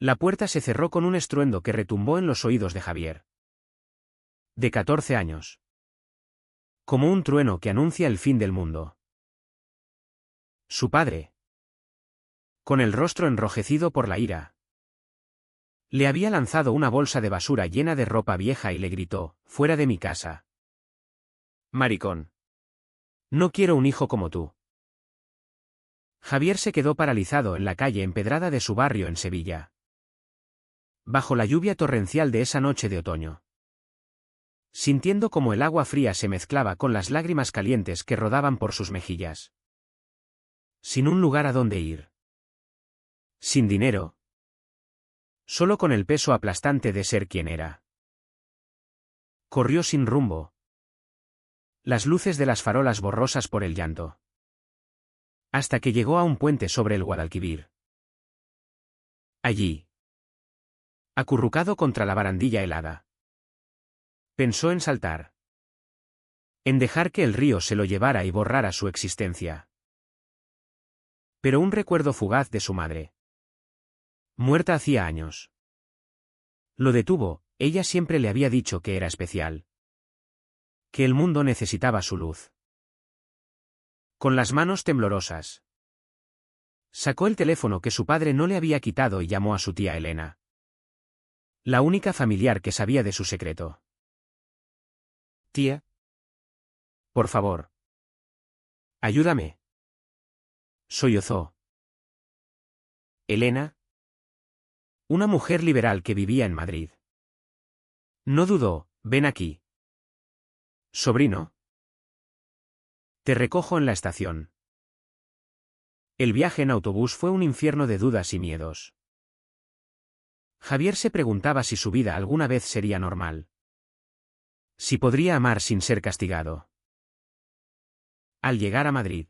La puerta se cerró con un estruendo que retumbó en los oídos de Javier. De 14 años. Como un trueno que anuncia el fin del mundo. Su padre, con el rostro enrojecido por la ira, le había lanzado una bolsa de basura llena de ropa vieja y le gritó: «Fuera de mi casa. Maricón. No quiero un hijo como tú». Javier se quedó paralizado en la calle empedrada de su barrio en Sevilla, bajo la lluvia torrencial de esa noche de otoño, sintiendo cómo el agua fría se mezclaba con las lágrimas calientes que rodaban por sus mejillas. Sin un lugar a donde ir. Sin dinero. Solo con el peso aplastante de ser quien era. Corrió sin rumbo. Las luces de las farolas borrosas por el llanto. Hasta que llegó a un puente sobre el Guadalquivir. Allí, acurrucado contra la barandilla helada, pensó en saltar. En dejar que el río se lo llevara y borrara su existencia. Pero un recuerdo fugaz de su madre, muerta hacía años, lo detuvo. Ella siempre le había dicho que era especial, que el mundo necesitaba su luz. Con las manos temblorosas, sacó el teléfono que su padre no le había quitado y llamó a su tía Elena, la única familiar que sabía de su secreto. «Tía, por favor, ayúdame», sollozó. Elena, una mujer liberal que vivía en Madrid. No dudó: «Ven aquí. Sobrino. Te recojo en la estación». El viaje en autobús fue un infierno de dudas y miedos. Javier se preguntaba si su vida alguna vez sería normal. Si podría amar sin ser castigado. Al llegar a Madrid,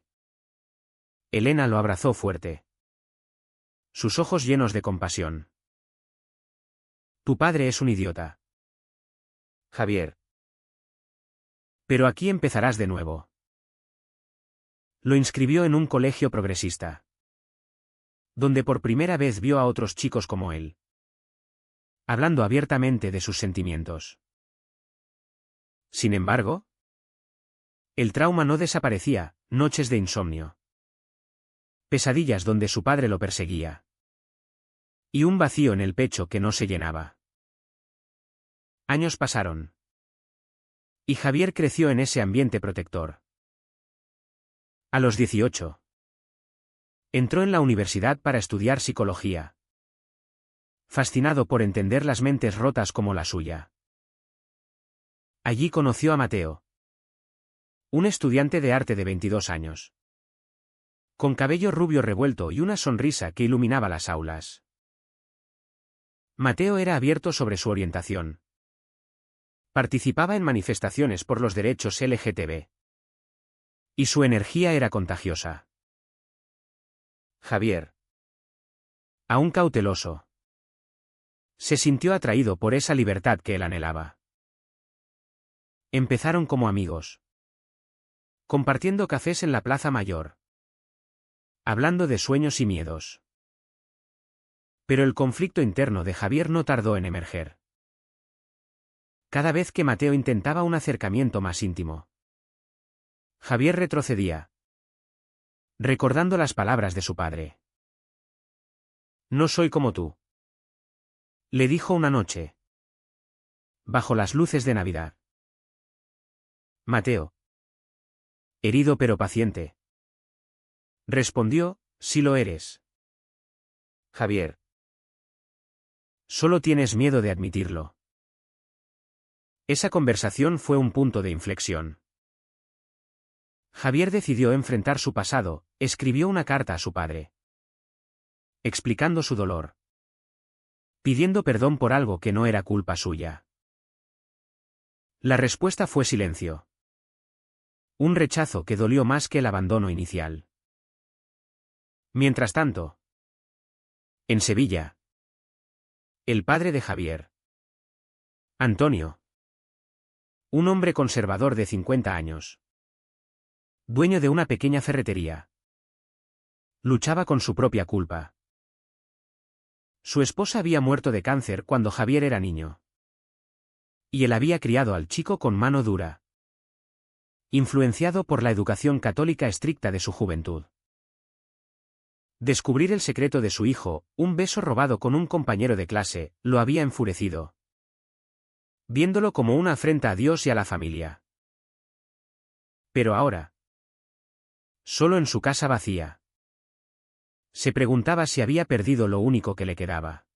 Elena lo abrazó fuerte. Sus ojos llenos de compasión. «Tu padre es un idiota, Javier. Pero aquí empezarás de nuevo». Lo inscribió en un colegio progresista, donde por primera vez vio a otros chicos como él, hablando abiertamente de sus sentimientos. Sin embargo, el trauma no desaparecía. Noches de insomnio, pesadillas donde su padre lo perseguía, y un vacío en el pecho que no se llenaba. Años pasaron, y Javier creció en ese ambiente protector. A los 18, entró en la universidad para estudiar psicología, fascinado por entender las mentes rotas como la suya. Allí conoció a Mateo, un estudiante de arte de 22 años, con cabello rubio revuelto y una sonrisa que iluminaba las aulas. Mateo era abierto sobre su orientación. Participaba en manifestaciones por los derechos LGTB. Y su energía era contagiosa. Javier, aún cauteloso, se sintió atraído por esa libertad que él anhelaba. Empezaron como amigos, compartiendo cafés en la Plaza Mayor, hablando de sueños y miedos. Pero el conflicto interno de Javier no tardó en emerger. Cada vez que Mateo intentaba un acercamiento más íntimo, Javier retrocedía, recordando las palabras de su padre. «No soy como tú», le dijo una noche, bajo las luces de Navidad. Mateo, herido pero paciente, respondió: «Sí lo eres, Javier. Solo tienes miedo de admitirlo». Esa conversación fue un punto de inflexión. Javier decidió enfrentar su pasado. Escribió una carta a su padre, explicando su dolor, pidiendo perdón por algo que no era culpa suya. La respuesta fue silencio. Un rechazo que dolió más que el abandono inicial. Mientras tanto, en Sevilla, el padre de Javier, Antonio, un hombre conservador de 50 años, dueño de una pequeña ferretería, luchaba con su propia culpa. Su esposa había muerto de cáncer cuando Javier era niño. Y él había criado al chico con mano dura, influenciado por la educación católica estricta de su juventud. Descubrir el secreto de su hijo, un beso robado con un compañero de clase, lo había enfurecido, viéndolo como una afrenta a Dios y a la familia. Pero ahora, solo en su casa vacía, se preguntaba si había perdido lo único que le quedaba.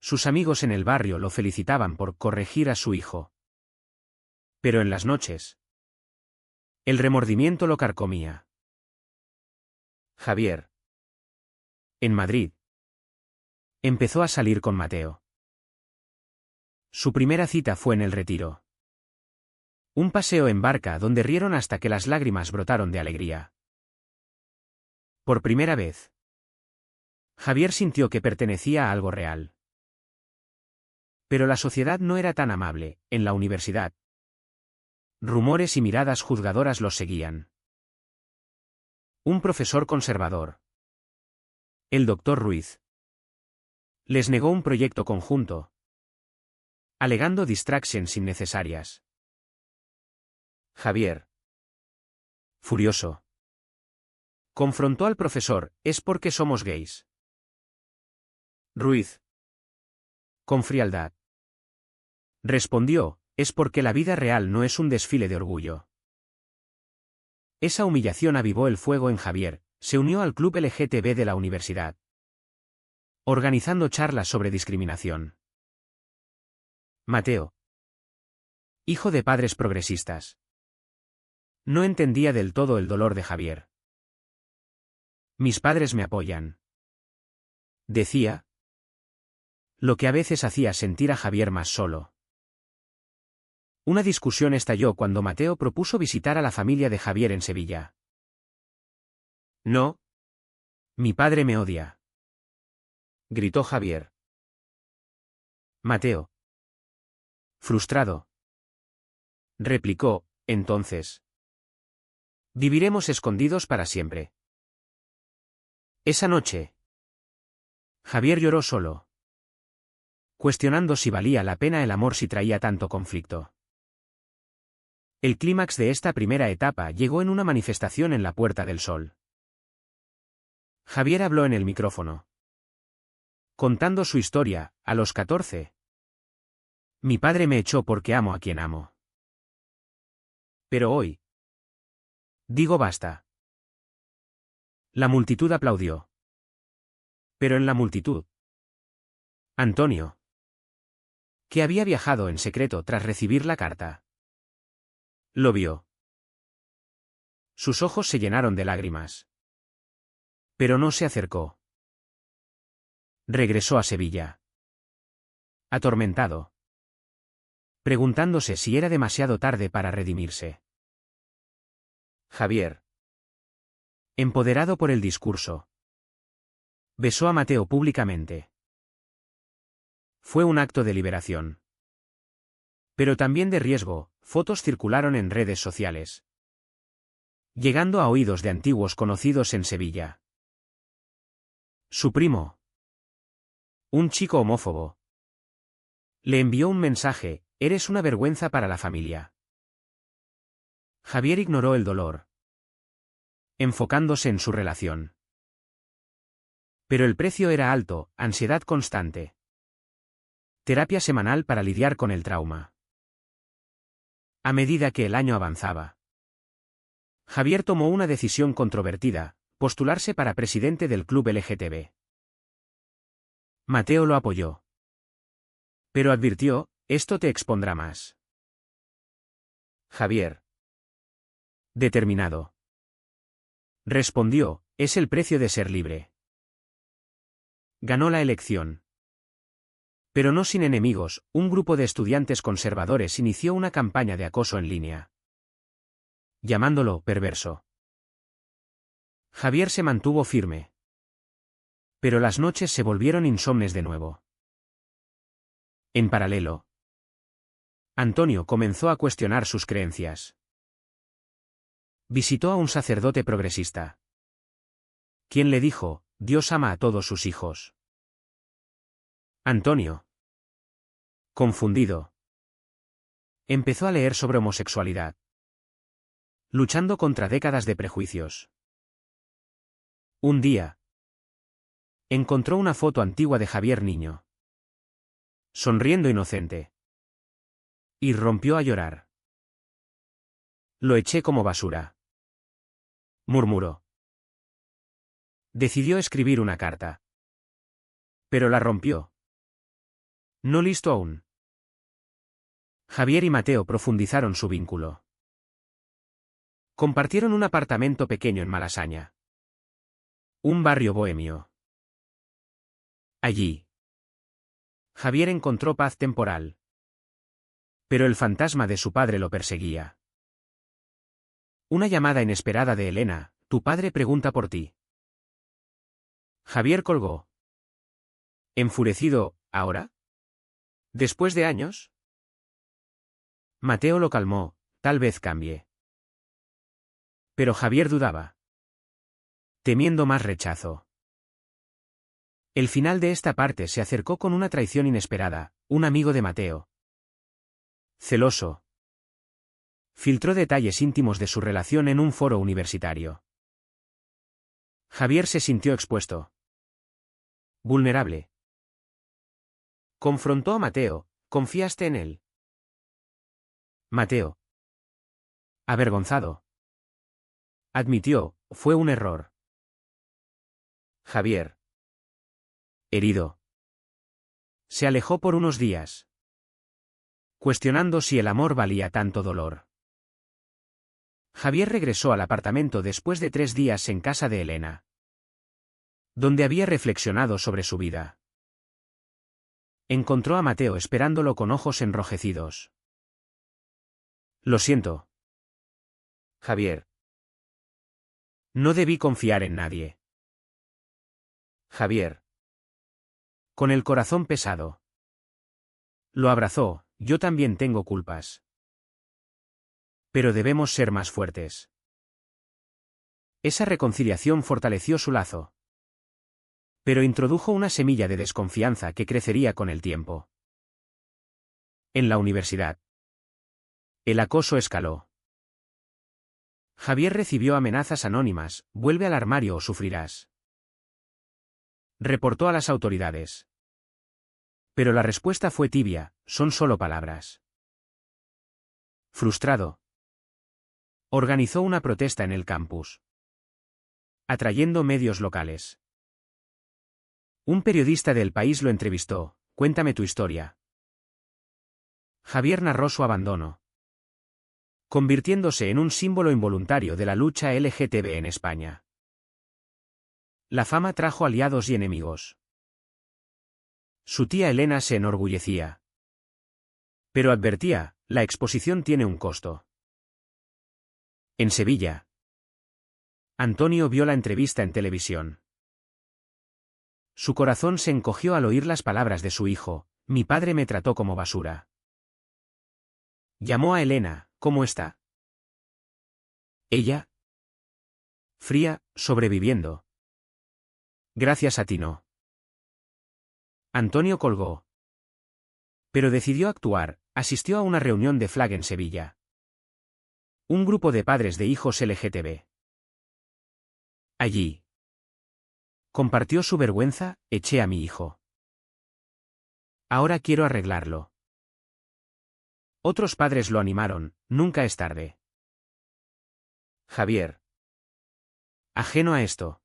Sus amigos en el barrio lo felicitaban por corregir a su hijo. Pero en las noches, el remordimiento lo carcomía. Javier, en Madrid, empezó a salir con Mateo. Su primera cita fue en el Retiro. Un paseo en barca donde rieron hasta que las lágrimas brotaron de alegría. Por primera vez, Javier sintió que pertenecía a algo real. Pero la sociedad no era tan amable. En la universidad, rumores y miradas juzgadoras los seguían. Un profesor conservador, el doctor Ruiz, les negó un proyecto conjunto, alegando distracciones innecesarias. Javier, furioso, confrontó al profesor: ¿es porque somos gays? Ruiz, con frialdad, respondió: es porque la vida real no es un desfile de orgullo. Esa humillación avivó el fuego en Javier. Se unió al club LGTB de la universidad, organizando charlas sobre discriminación. Mateo, hijo de padres progresistas, no entendía del todo el dolor de Javier. Mis padres me apoyan, decía, lo que a veces hacía sentir a Javier más solo. Una discusión estalló cuando Mateo propuso visitar a la familia de Javier en Sevilla. No. Mi padre me odia, gritó Javier. Mateo, frustrado, replicó: entonces, viviremos escondidos para siempre. Esa noche, Javier lloró solo, cuestionando si valía la pena el amor si traía tanto conflicto. El clímax de esta primera etapa llegó en una manifestación en la Puerta del Sol. Javier habló en el micrófono, contando su historia. A los 14, mi padre me echó porque amo a quien amo. Pero hoy, digo basta. La multitud aplaudió. Pero en la multitud, Antonio, que había viajado en secreto tras recibir la carta, lo vio. Sus ojos se llenaron de lágrimas. Pero no se acercó. Regresó a Sevilla, atormentado, preguntándose si era demasiado tarde para redimirse. Javier, empoderado por el discurso, besó a Mateo públicamente. Fue un acto de liberación, pero también de riesgo. Fotos circularon en redes sociales, llegando a oídos de antiguos conocidos en Sevilla. Su primo, un chico homófobo, le envió un mensaje: eres una vergüenza para la familia. Javier ignoró el dolor, enfocándose en su relación. Pero el precio era alto: ansiedad constante, terapia semanal para lidiar con el trauma. A medida que el año avanzaba, Javier tomó una decisión controvertida: postularse para presidente del club LGTB. Mateo lo apoyó, pero advirtió: esto te expondrá más. Javier, determinado, respondió: es el precio de ser libre. Ganó la elección. Pero no sin enemigos. Un grupo de estudiantes conservadores inició una campaña de acoso en línea, llamándolo perverso. Javier se mantuvo firme. Pero las noches se volvieron insomnes de nuevo. En paralelo, Antonio comenzó a cuestionar sus creencias. Visitó a un sacerdote progresista, quien le dijo: Dios ama a todos sus hijos. Antonio, confundido, empezó a leer sobre homosexualidad, luchando contra décadas de prejuicios. Un día, encontró una foto antigua de Javier niño, sonriendo inocente, y rompió a llorar. Lo eché como basura, murmuró. Decidió escribir una carta, pero la rompió. No listo aún. Javier y Mateo profundizaron su vínculo. Compartieron un apartamento pequeño en Malasaña, un barrio bohemio. Allí, Javier encontró paz temporal, pero el fantasma de su padre lo perseguía. Una llamada inesperada de Elena: tu padre pregunta por ti. Javier colgó. Enfurecido: ¿ahora? ¿Después de años? Mateo lo calmó: tal vez cambie. Pero Javier dudaba, temiendo más rechazo. El final de esta parte se acercó con una traición inesperada. Un amigo de Mateo, celoso, filtró detalles íntimos de su relación en un foro universitario. Javier se sintió expuesto, vulnerable. Confrontó a Mateo: ¿confiaste en él? Mateo, avergonzado, admitió: fue un error. Javier, herido, se alejó por unos días, cuestionando si el amor valía tanto dolor. Javier regresó al apartamento después de 3 días en casa de Elena, donde había reflexionado sobre su vida. Encontró a Mateo esperándolo con ojos enrojecidos. Lo siento, Javier. No debí confiar en nadie. Javier, con el corazón pesado, lo abrazó: yo también tengo culpas. Pero debemos ser más fuertes. Esa reconciliación fortaleció su lazo, pero introdujo una semilla de desconfianza que crecería con el tiempo. En la universidad, el acoso escaló. Javier recibió amenazas anónimas: vuelve al armario o sufrirás. Reportó a las autoridades. Pero la respuesta fue tibia: son solo palabras. Frustrado, organizó una protesta en el campus, atrayendo medios locales. Un periodista del País lo entrevistó: cuéntame tu historia. Javier narró su abandono, convirtiéndose en un símbolo involuntario de la lucha LGTB en España. La fama trajo aliados y enemigos. Su tía Elena se enorgullecía, pero advertía: la exposición tiene un costo. En Sevilla, Antonio vio la entrevista en televisión. Su corazón se encogió al oír las palabras de su hijo: mi padre me trató como basura. Llamó a Elena: ¿cómo está? Ella, fría, sobreviviendo. Gracias a ti no. Antonio colgó. Pero decidió actuar: asistió a una reunión de FLAG en Sevilla. Un grupo de padres de hijos LGTB. Allí, compartió su vergüenza: eché a mi hijo. Ahora quiero arreglarlo. Otros padres lo animaron: nunca es tarde. Javier, ajeno a esto,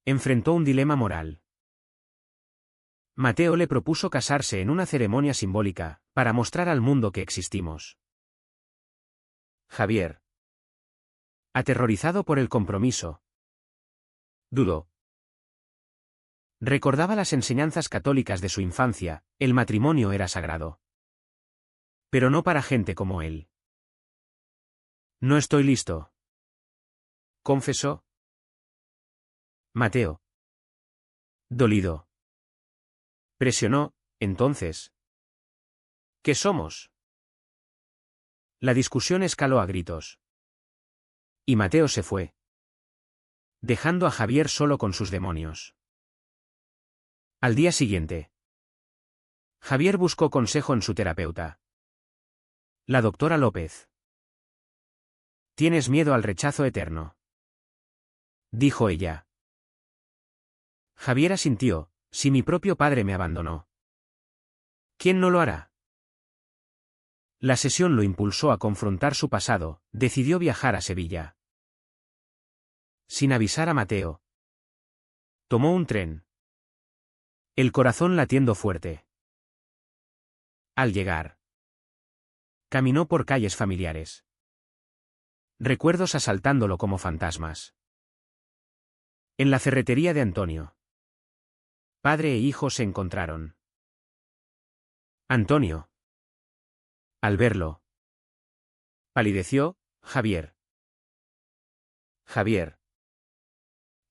enfrentó un dilema moral. Mateo le propuso casarse en una ceremonia simbólica, para mostrar al mundo que existimos. Javier, aterrorizado por el compromiso, dudó. Recordaba las enseñanzas católicas de su infancia: el matrimonio era sagrado. Pero no para gente como él. No estoy listo, confesó. Mateo, dolido, presionó: entonces, ¿qué somos? La discusión escaló a gritos. Y Mateo se fue, dejando a Javier solo con sus demonios. Al día siguiente, Javier buscó consejo en su terapeuta. La doctora López. Tienes miedo al rechazo eterno, dijo ella. Javier asintió. Si mi propio padre me abandonó, ¿quién no lo hará? La sesión lo impulsó a confrontar su pasado, decidió viajar a Sevilla. Sin avisar a Mateo. Tomó un tren. El corazón latiendo fuerte. Al llegar, caminó por calles familiares. Recuerdos asaltándolo como fantasmas. En la ferretería de Antonio. Padre e hijo se encontraron. Antonio. Al verlo, palideció. Javier. Javier.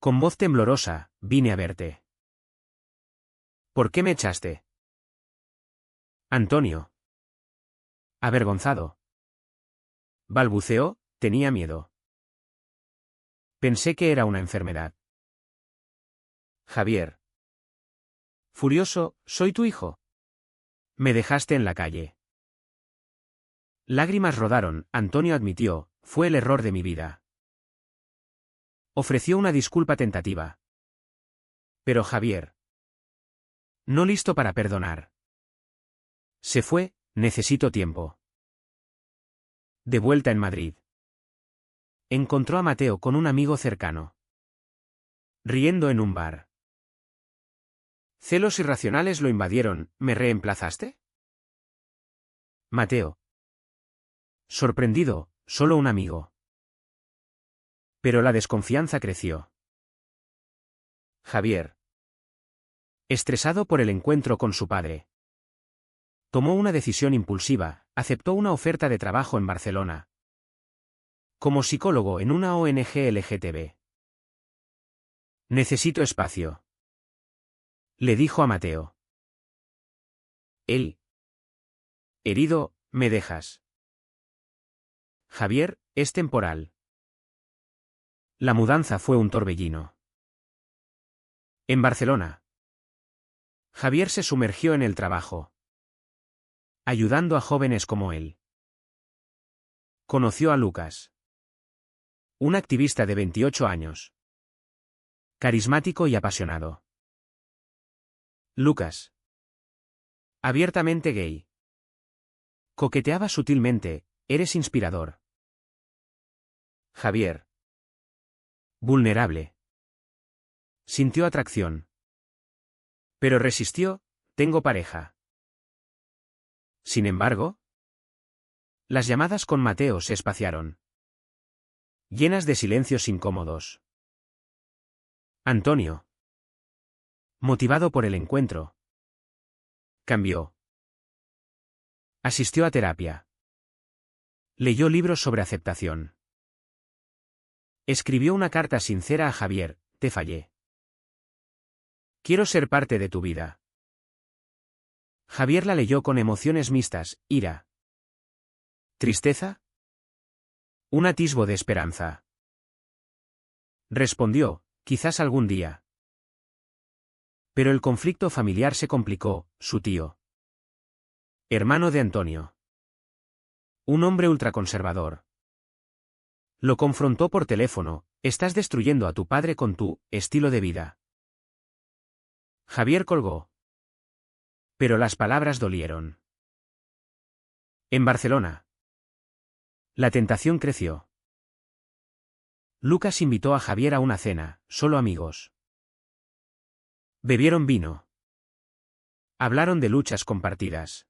Con voz temblorosa, vine a verte. ¿Por qué me echaste? Antonio. Avergonzado. Balbuceó, tenía miedo. Pensé que era una enfermedad. Javier. Furioso, soy tu hijo. Me dejaste en la calle. Lágrimas rodaron. Antonio admitió, fue el error de mi vida. Ofreció una disculpa tentativa. Pero Javier. No listo para perdonar. Se fue, necesito tiempo. De vuelta en Madrid. Encontró a Mateo con un amigo cercano. Riendo en un bar. Celos irracionales lo invadieron. ¿Me reemplazaste? Mateo. Sorprendido, solo un amigo. Pero la desconfianza creció. Javier. Estresado por el encuentro con su padre. Tomó una decisión impulsiva, aceptó una oferta de trabajo en Barcelona. Como psicólogo en una ONG LGTB. Necesito espacio. Le dijo a Mateo. Él. Herido, me dejas. Javier, es temporal. La mudanza fue un torbellino. En Barcelona. Javier se sumergió en el trabajo. Ayudando a jóvenes como él. Conoció a Lucas. Un activista de 28 años. Carismático y apasionado. Lucas. Abiertamente gay. Coqueteaba sutilmente, eres inspirador. Javier. Vulnerable. Sintió atracción. Pero resistió, tengo pareja. Sin embargo, las llamadas con Mateo se espaciaron. Llenas de silencios incómodos. Antonio. Motivado por el encuentro. Cambió. Asistió a terapia. Leyó libros sobre aceptación. Escribió una carta sincera a Javier, te fallé. Quiero ser parte de tu vida. Javier la leyó con emociones mixtas, ira. ¿Tristeza? Un atisbo de esperanza. Respondió, quizás algún día. Pero el conflicto familiar se complicó, su tío. Hermano de Antonio. Un hombre ultraconservador. Lo confrontó por teléfono, estás destruyendo a tu padre con tu estilo de vida. Javier colgó. Pero las palabras dolieron. En Barcelona. La tentación creció. Lucas invitó a Javier a una cena, solo amigos. Bebieron vino. Hablaron de luchas compartidas.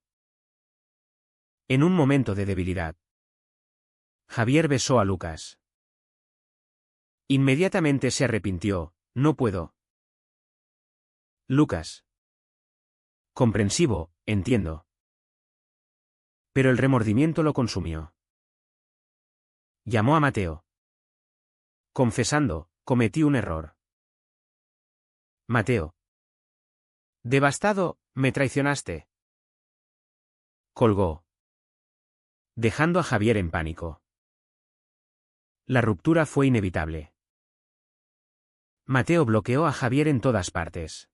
En un momento de debilidad. Javier besó a Lucas. Inmediatamente se arrepintió, no puedo. Lucas. Comprensivo, entiendo. Pero el remordimiento lo consumió. Llamó a Mateo. Confesando, cometí un error. Mateo. Devastado, me traicionaste. Colgó. Dejando a Javier en pánico. La ruptura fue inevitable. Mateo bloqueó a Javier en todas partes.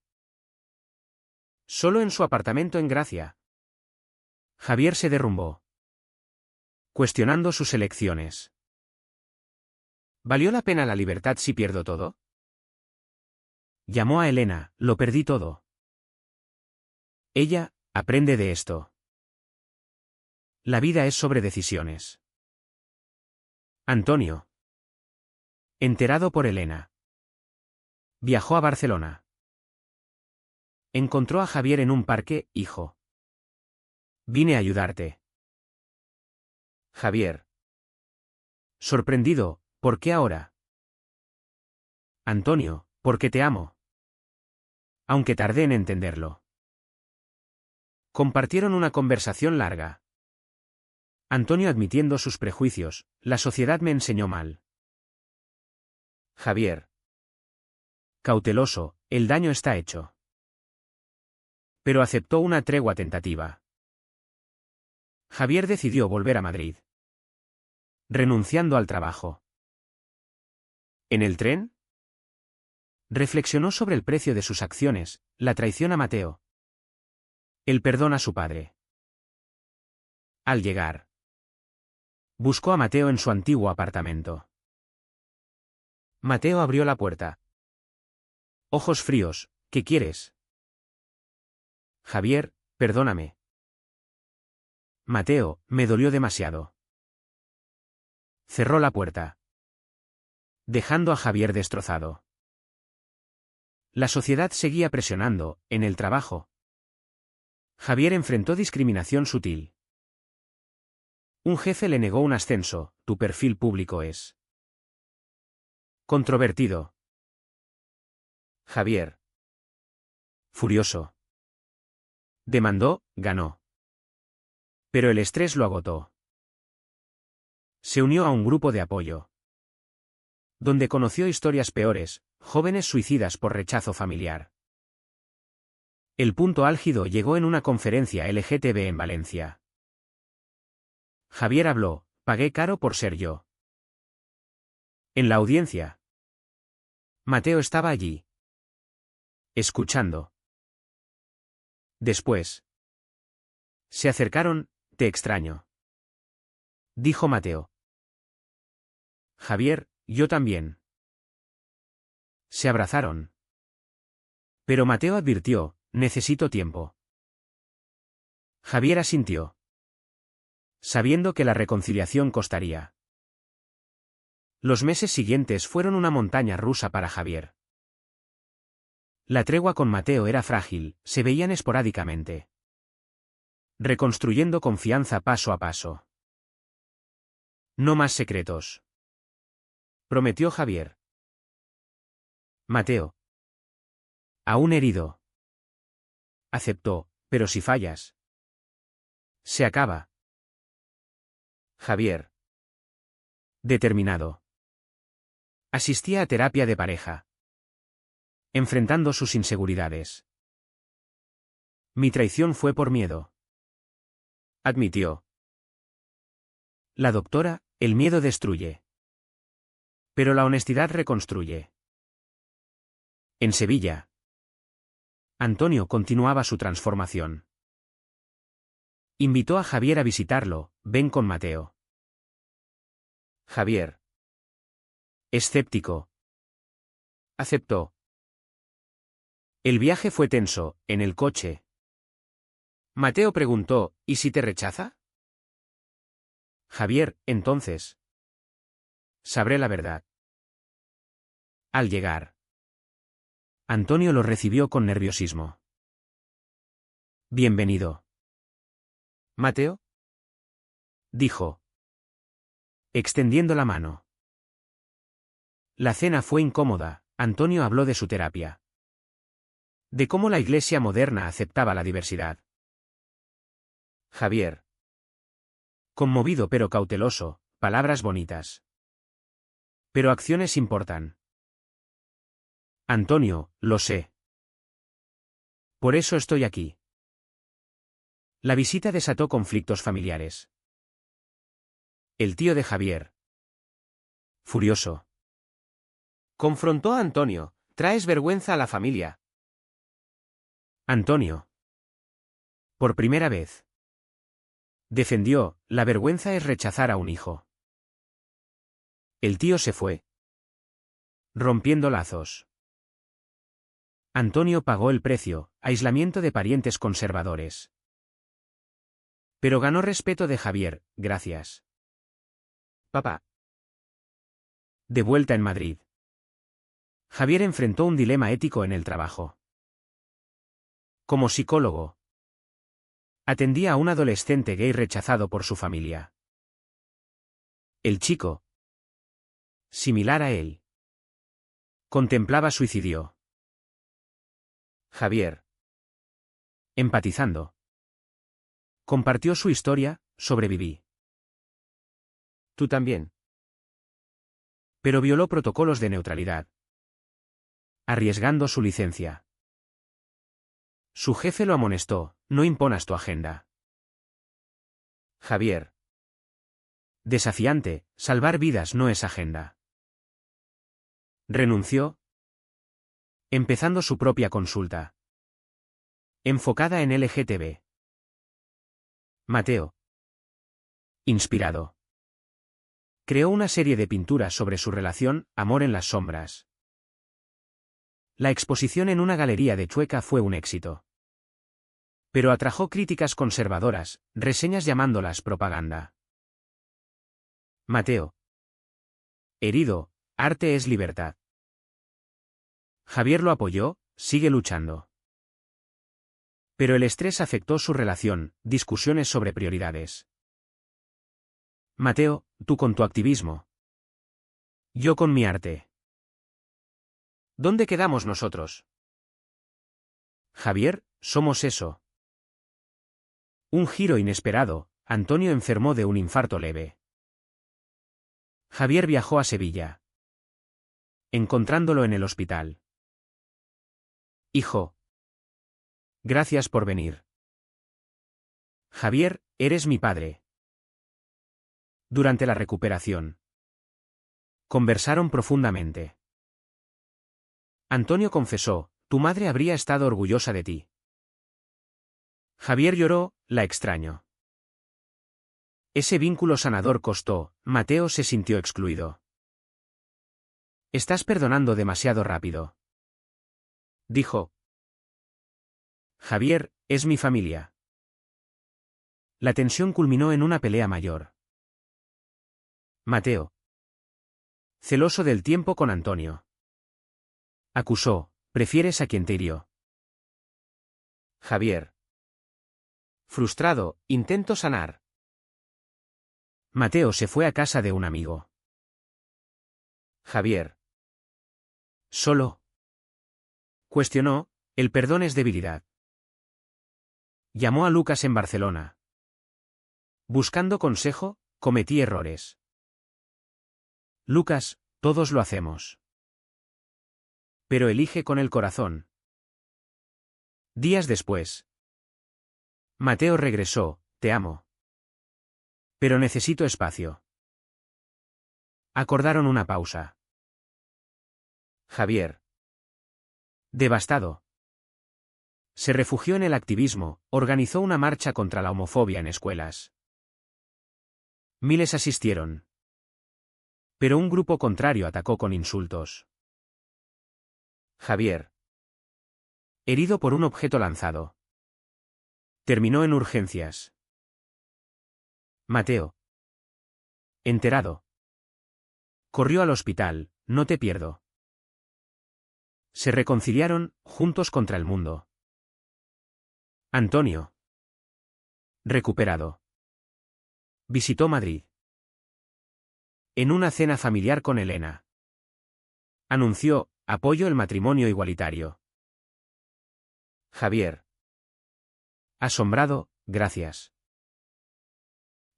Solo en su apartamento en Gracia. Javier se derrumbó, cuestionando sus elecciones. ¿Valió la pena la libertad si pierdo todo? Llamó a Elena, lo perdí todo. Ella, aprende de esto. La vida es sobre decisiones. Antonio. Enterado por Elena. Viajó a Barcelona. Encontró a Javier en un parque, hijo. Vine a ayudarte. Javier. Sorprendido, ¿por qué ahora? Antonio, porque te amo. Aunque tardé en entenderlo. Compartieron una conversación larga. Antonio admitiendo sus prejuicios, la sociedad me enseñó mal. Javier. Cauteloso, el daño está hecho. Pero aceptó una tregua tentativa. Javier decidió volver a Madrid. Renunciando al trabajo. ¿En el tren? Reflexionó sobre el precio de sus acciones, la traición a Mateo. El perdón a su padre. Al llegar. Buscó a Mateo en su antiguo apartamento. Mateo abrió la puerta. Ojos fríos, ¿qué quieres? Javier, perdóname. Mateo, me dolió demasiado. Cerró la puerta. Dejando a Javier destrozado. La sociedad seguía presionando, en el trabajo. Javier enfrentó discriminación sutil. Un jefe le negó un ascenso, tu perfil público es controvertido. Javier. Furioso. Demandó, ganó. Pero el estrés lo agotó. Se unió a un grupo de apoyo. Donde conoció historias peores, jóvenes suicidas por rechazo familiar. El punto álgido llegó en una conferencia LGTB en Valencia. Javier habló, pagué caro por ser yo. En la audiencia. Mateo estaba allí. Escuchando. Después. Se acercaron, te extraño. Dijo Mateo. Javier, yo también. Se abrazaron. Pero Mateo advirtió, necesito tiempo. Javier asintió. Sabiendo que la reconciliación costaría. Los meses siguientes fueron una montaña rusa para Javier. La tregua con Mateo era frágil, se veían esporádicamente. Reconstruyendo confianza paso a paso. No más secretos. Prometió Javier. Mateo. Aún herido. Aceptó, pero si fallas. Se acaba. Javier. Determinado. Asistía a terapia de pareja. Enfrentando sus inseguridades. Mi traición fue por miedo. Admitió. La doctora, el miedo destruye. Pero la honestidad reconstruye. En Sevilla. Antonio continuaba su transformación. Invitó a Javier a visitarlo, ven con Mateo. Javier. Escéptico. Aceptó. El viaje fue tenso, en el coche. Mateo preguntó, ¿y si te rechaza? Javier, entonces. Sabré la verdad. Al llegar. Antonio lo recibió con nerviosismo. Bienvenido. Mateo. Dijo. Extendiendo la mano. La cena fue incómoda, Antonio habló de su terapia. De cómo la iglesia moderna aceptaba la diversidad. Javier. Conmovido pero cauteloso, palabras bonitas. Pero acciones importan. Antonio, lo sé. Por eso estoy aquí. La visita desató conflictos familiares. El tío de Javier. Furioso. Confrontó a Antonio, traes vergüenza a la familia. Antonio. Por primera vez. Defendió, la vergüenza es rechazar a un hijo. El tío se fue. Rompiendo lazos. Antonio pagó el precio, aislamiento de parientes conservadores. Pero ganó respeto de Javier, gracias. Papá. De vuelta en Madrid. Javier enfrentó un dilema ético en el trabajo. Como psicólogo, atendía a un adolescente gay rechazado por su familia. El chico, similar a él, contemplaba suicidio. Javier, empatizando, compartió su historia, sobreviví. Tú también. Pero violó protocolos de neutralidad, arriesgando su licencia. Su jefe lo amonestó, no imponas tu agenda. Javier. Desafiante, salvar vidas no es agenda. Renunció, empezando su propia consulta. Enfocada en LGTB. Mateo. Inspirado. Creó una serie de pinturas sobre su relación, Amor en las sombras. La exposición en una galería de Chueca fue un éxito. Pero atrajo críticas conservadoras, reseñas llamándolas propaganda. Mateo. Herido, arte es libertad. Javier lo apoyó, sigue luchando. Pero el estrés afectó su relación, discusiones sobre prioridades. Mateo, tú con tu activismo. Yo con mi arte. ¿Dónde quedamos nosotros? Javier, somos eso. Un giro inesperado, Antonio enfermó de un infarto leve. Javier viajó a Sevilla. Encontrándolo en el hospital. Hijo. Gracias por venir. Javier, eres mi padre. Durante la recuperación. Conversaron profundamente. Antonio confesó, tu madre habría estado orgullosa de ti. Javier lloró, la extraño. Ese vínculo sanador costó, Mateo se sintió excluido. Estás perdonando demasiado rápido. Dijo. Javier, es mi familia. La tensión culminó en una pelea mayor. Mateo. Celoso del tiempo con Antonio. Acusó, prefieres a quien te hirió. Javier. Frustrado, intento sanar. Mateo se fue a casa de un amigo. Javier. Solo. Cuestionó, el perdón es debilidad. Llamó a Lucas en Barcelona. Buscando consejo, cometí errores. Lucas, todos lo hacemos. Pero elige con el corazón. Días después. Mateo regresó, te amo. Pero necesito espacio. Acordaron una pausa. Javier. Devastado. Se refugió en el activismo, organizó una marcha contra la homofobia en escuelas. Miles asistieron. Pero un grupo contrario atacó con insultos. Javier. Herido por un objeto lanzado. Terminó en urgencias. Mateo. Enterado. Corrió al hospital, no te pierdo. Se reconciliaron, juntos contra el mundo. Antonio. Recuperado. Visitó Madrid. En una cena familiar con Elena. Anunció, apoyo el matrimonio igualitario. Javier. Asombrado, gracias.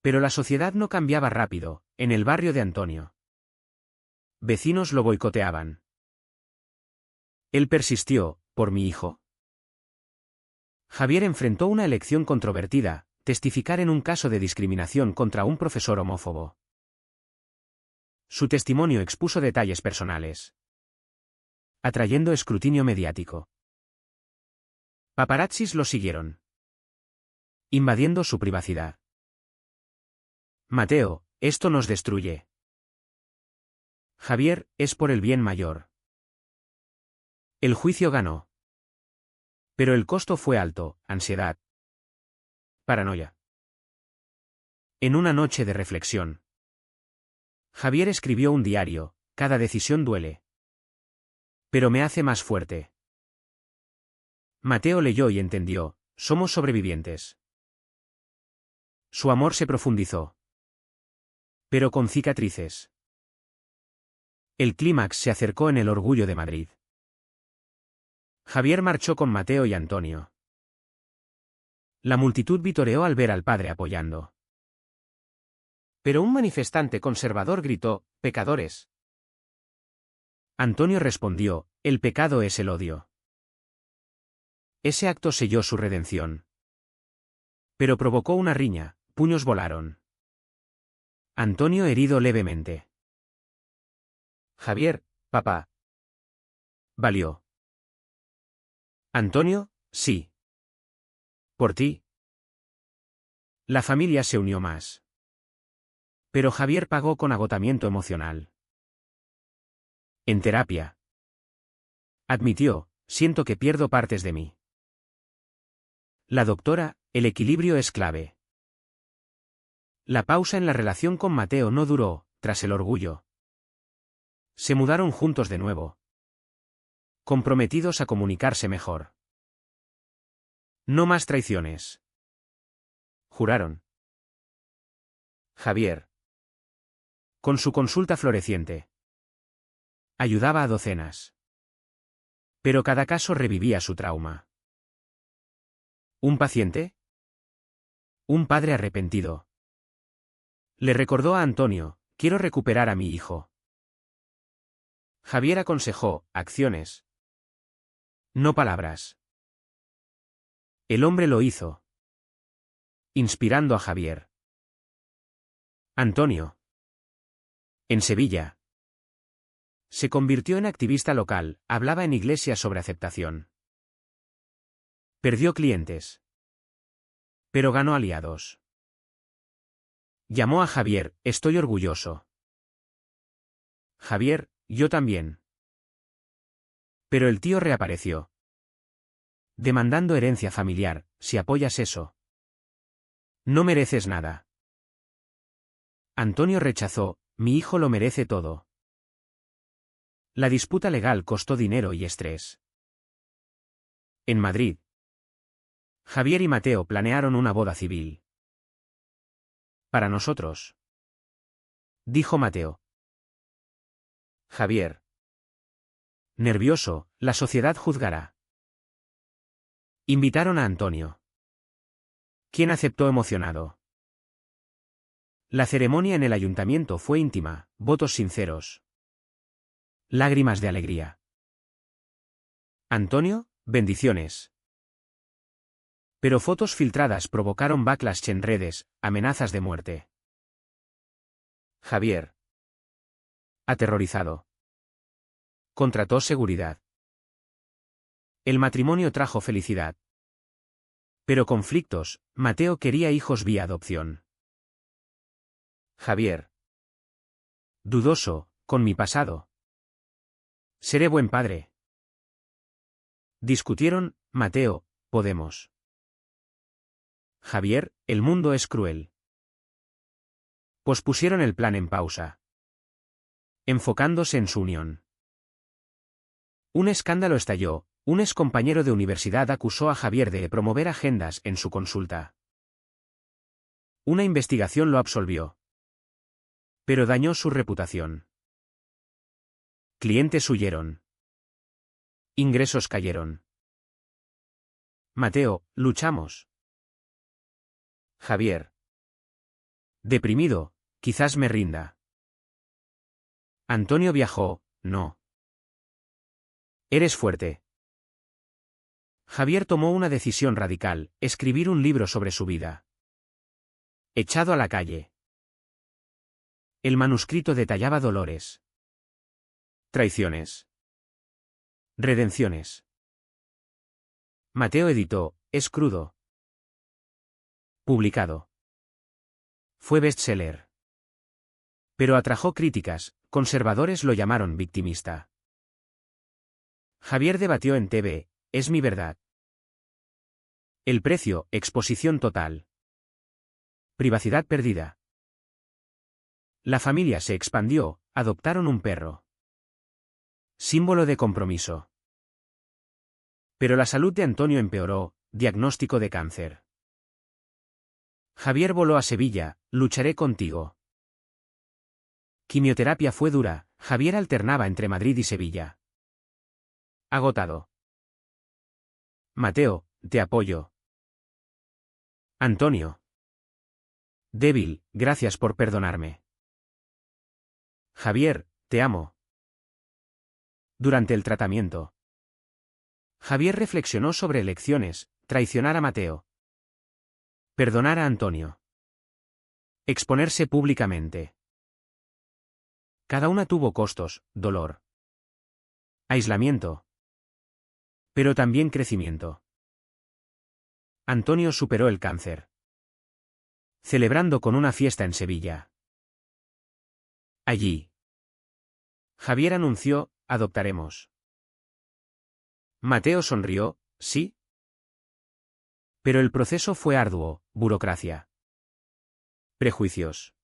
Pero la sociedad no cambiaba rápido, en el barrio de Antonio. Vecinos lo boicoteaban. Él persistió, por mi hijo. Javier enfrentó una elección controvertida, testificar en un caso de discriminación contra un profesor homófobo. Su testimonio expuso detalles personales, atrayendo escrutinio mediático. Paparazzis lo siguieron. invadiendo su privacidad. Mateo, esto nos destruye. Javier, es por el bien mayor. El juicio ganó. Pero el costo fue alto: ansiedad, paranoia. En una noche de reflexión, Javier escribió un diario: cada decisión duele, pero me hace más fuerte. Mateo leyó y entendió: somos sobrevivientes. Su amor se profundizó, pero con cicatrices. El clímax se acercó en el Orgullo de Madrid. Javier marchó con Mateo y Antonio. La multitud vitoreó al ver al padre apoyando. Pero un manifestante conservador gritó: «¡Pecadores!». Antonio respondió: «El pecado es el odio». Ese acto selló su redención. Pero provocó una riña: puños volaron. Antonio herido levemente. Javier: «Papá». Valió. Antonio: «Sí. Por ti». La familia se unió más. Pero Javier pagó con agotamiento emocional. En terapia, admitió: «Siento que pierdo partes de mí». La doctora: «El equilibrio es clave». La pausa en la relación con Mateo no duró. Tras el orgullo, se mudaron juntos de nuevo, comprometidos a comunicarse mejor. No más traiciones, juraron. Javier, con su consulta floreciente, ayudaba a docenas. Pero cada caso revivía su trauma. ¿Un paciente? Un padre arrepentido. Le recordó a Antonio: «Quiero recuperar a mi hijo». Javier aconsejó: «Acciones, no palabras». El hombre lo hizo, inspirando a Javier. Antonio, en Sevilla, se convirtió en activista local, hablaba en iglesias sobre aceptación. Perdió clientes, pero ganó aliados. Llamó a Javier: «Estoy orgulloso». Javier: «Yo también». Pero el tío reapareció, demandando herencia familiar: «Si apoyas eso, no mereces nada». Antonio rechazó: «Mi hijo lo merece todo». La disputa legal costó dinero y estrés. En Madrid, Javier y Mateo planearon una boda civil. «Para nosotros», dijo Mateo. Javier, nervioso: «La sociedad juzgará». Invitaron a Antonio, quien aceptó emocionado. La ceremonia en el ayuntamiento fue íntima: votos sinceros, lágrimas de alegría. Antonio: «Bendiciones». Pero fotos filtradas provocaron backlash en redes, amenazas de muerte. Javier, aterrorizado, contrató seguridad. El matrimonio trajo felicidad, pero conflictos. Mateo quería hijos vía adopción. Javier, dudoso: «Con mi pasado, seré buen padre». Discutieron. Mateo: «Podemos». Javier: «El mundo es cruel». Pospusieron el plan en pausa, enfocándose en su unión. Un escándalo estalló: un excompañero de universidad acusó a Javier de promover agendas en su consulta. Una investigación lo absolvió, pero dañó su reputación. Clientes huyeron. Ingresos cayeron. Mateo: «Luchamos». Javier, deprimido: «Quizás me rinda». Antonio viajó: «No. Eres fuerte». Javier tomó una decisión radical: escribir un libro sobre su vida. Echado a la calle. El manuscrito detallaba dolores, traiciones, redenciones. Mateo editó: «Es crudo, Publicado. Fue bestseller. Pero atrajo críticas, conservadores lo llamaron victimista. Javier debatió en TV, ¿es mi verdad? El precio, exposición total. Privacidad perdida. La familia se expandió, adoptaron un perro. Símbolo de compromiso. Pero la salud de Antonio empeoró, diagnóstico de cáncer. Javier voló a Sevilla, lucharé contigo. Quimioterapia fue dura, Javier alternaba entre Madrid y Sevilla. Agotado. Mateo, te apoyo. Antonio. Débil, gracias por perdonarme. Javier, te amo. Durante el tratamiento. Javier reflexionó sobre elecciones, traicionar a Mateo. Perdonar a Antonio. Exponerse públicamente. Cada una tuvo costos, dolor. Aislamiento. Pero también crecimiento. Antonio superó el cáncer. Celebrando con una fiesta en Sevilla. Allí. Javier anunció, adoptaremos. Mateo sonrió, sí. Pero el proceso fue arduo, burocracia. Prejuicios.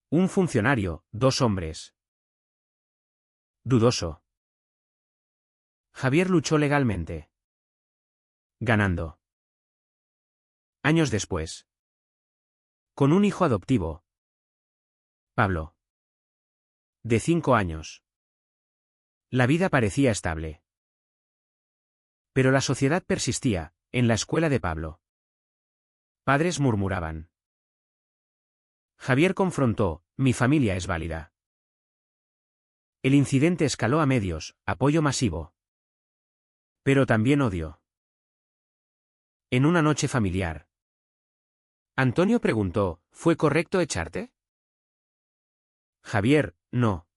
Un funcionario, 2 hombres. Dudoso. Javier luchó legalmente. Ganando. Años después. Con un hijo adoptivo. Pablo. De 5 años. La vida parecía estable. Pero la sociedad persistía, en la escuela de Pablo. Padres murmuraban. Javier confrontó, mi familia es válida. El incidente escaló a medios, apoyo masivo. Pero también odio. En una noche familiar. Antonio preguntó, ¿fue correcto echarte? Javier, no.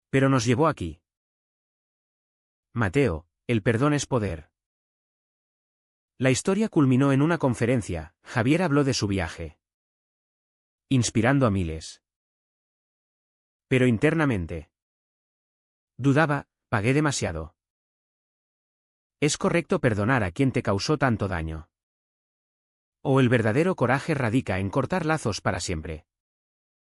Pero nos llevó aquí. Mateo, el perdón es poder. La historia culminó en una conferencia, Javier habló de su viaje. Inspirando a miles. Pero internamente. Dudaba, pagué demasiado. ¿Es correcto perdonar a quien te causó tanto daño? ¿O el verdadero coraje radica en cortar lazos para siempre?